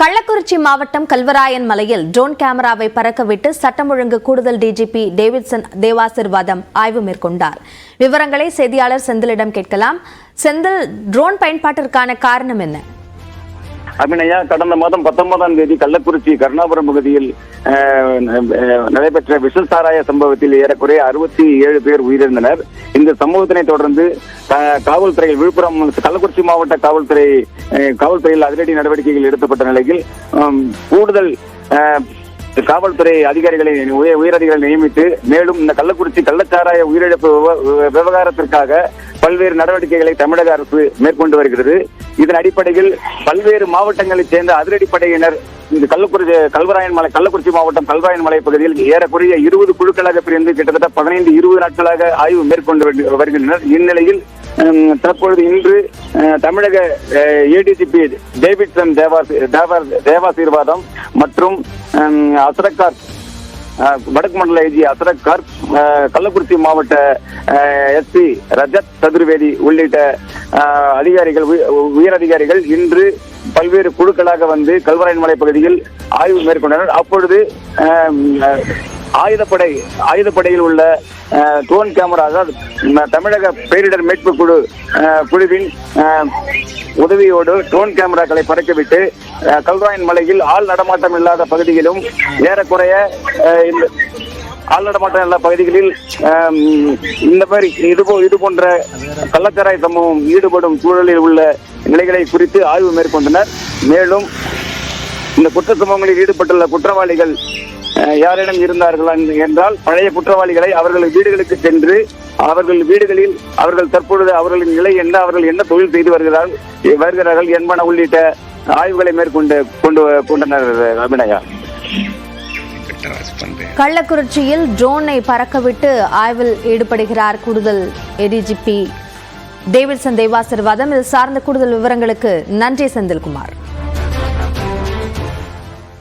கள்ளக்குறிச்சி மாவட்டம் கல்வராயன் மலையில் ட்ரோன் கேமராவை பறக்கவிட்டு சட்டம் ஒழுங்கு கூடுதல் டிஜிபி டேவிட்சன் தேவாசீர்வாதம் ஆய்வு மேற்கொண்டார். விவரங்களை செய்தியாளர் செந்திலிடம் கேட்கலாம். செந்தில், ட்ரோன் பயன்பாட்டிற்கான காரணம் என்ன? அபிநயா, கடந்த மாதம் 19ஆம் தேதி கள்ளக்குறிச்சி கருணாபுரம் பகுதியில் நடைபெற்ற விஷல் சாராய சம்பவத்தில் ஏறக்குறைய 67 பேர் உயிரிழந்தனர். இந்த சம்பவத்தினை தொடர்ந்து காவல்துறையில் விழுப்புரம் கள்ளக்குறிச்சி மாவட்ட காவல்துறையில் அதிரடி நடவடிக்கைகள் எடுக்கப்பட்ட நிலையில் கூடுதல் காவல்துறை அதிகாரிகளை உயரதிகாரிகளை நியமித்து மேலும் இந்த கள்ளக்குறிச்சி கள்ளச்சாராய உயிரிழப்பு விவகாரத்திற்காக பல்வேறு நடவடிக்கைகளை தமிழக அரசு மேற்கொண்டு வருகிறது. இதன் அடிப்படையில் பல்வேறு மாவட்டங்களைச் சேர்ந்த அதிரடிப்படையினர் இந்த கள்ளக்குறிச்சி மாவட்டம் கல்வராயன் மலை பகுதியில் ஏறக்குறைய 20 குழுக்களாக பிரிந்து கிட்டத்தட்ட 15-20 நாட்களாக ஆய்வு மேற்கொண்டு வருகின்றனர். இந்நிலையில் தற்பொழுது இன்று தமிழக ஏடிஜிபி டேவிட்சன் தேவாசீர்வாதம் மற்றும் அசரக்கார் வடக்கு மண்டல ஐஜி அசரக்கார், கள்ளக்குறிச்சி மாவட்ட எஸ்பி ரஜத் சதுர்வேதி உள்ளிட்ட உயரதிகாரிகள் இன்று பல்வேறு குழுக்களாக வந்து கல்வராயன் மலை பகுதியில் ஆய்வு மேற்கொண்டனர். அப்பொழுது ஆயுதப்படையில் உள்ள ட்ரோன் கேமரா, தமிழக பேரிடர் மீட்பு குழுவின் உதவியோடு ட்ரோன் கேமராக்களை பறக்கவிட்டு கல்வராயன் மலையில் ஆள் நடமாட்டம் இல்லாத பகுதியிலும் ஏறக்குறைய ஆள் நடமாட்டம் இல்லாத பகுதிகளில் இந்த மாதிரி இது போன்ற கள்ளச்சாராய சம்பவம் ஈடுபடும் சூழலில் உள்ள நிலைகளை குறித்து ஆய்வு மேற்கொண்டனர். மேலும் இந்த குற்ற சம்பவங்களில் ஈடுபட்டுள்ள குற்றவாளிகள் யாரிடம் இருந்தார்கள் என்றால் பழைய குற்றவாளிகளை அவர்கள் வீடுகளுக்கு சென்று அவர்கள் வீடுகளில் அவர்கள் தற்பொழுது அவர்களின் நிலை என்ன, அவர்கள் என்ன தொழில் செய்து வருகிறார்கள் என்பன உள்ளிட்ட ஆய்வுகளை கொண்டனர். அபிநயா, கள்ளக்குறிச்சியில் ட்ரோனை பறக்கவிட்டு ஆய்வில் ஈடுபடுகிறார் கூடுதல் ஏடிஜிபி டேவிட்சன் தேவாசீர்வாதம். இது சார்ந்த கூடுதல் விவரங்களுக்கு நன்றி செந்தில்குமார்.